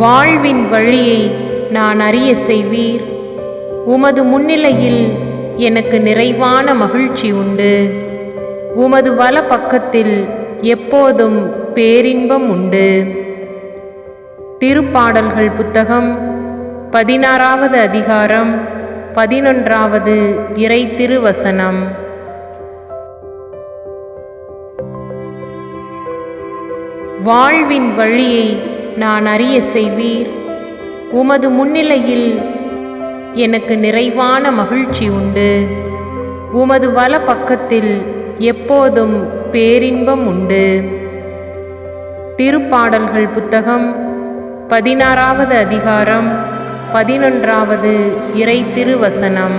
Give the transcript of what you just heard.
வாழ்வின் வழியை நான் அறிய செய்வீர். உமது முன்னிலையில் எனக்கு நிறைவான மகிழ்ச்சி உண்டு. உமது வல பக்கத்தில் எப்போதும் பேரின்பம் உண்டு. திருப்பாடல்கள் புத்தகம் 16வது அதிகாரம் 11வது இறை திருவசனம். வாழ்வின் வழியை நான் அறிய செய்வீர். உமது முன்னிலையில் எனக்கு நிறைவான மகிழ்ச்சி உண்டு. உமது வல பக்கத்தில் எப்போதும் பேரின்பம் உண்டு. திருப்பாடல்கள் புத்தகம் 16வது அதிகாரம் 11வது இறை திருவசனம்.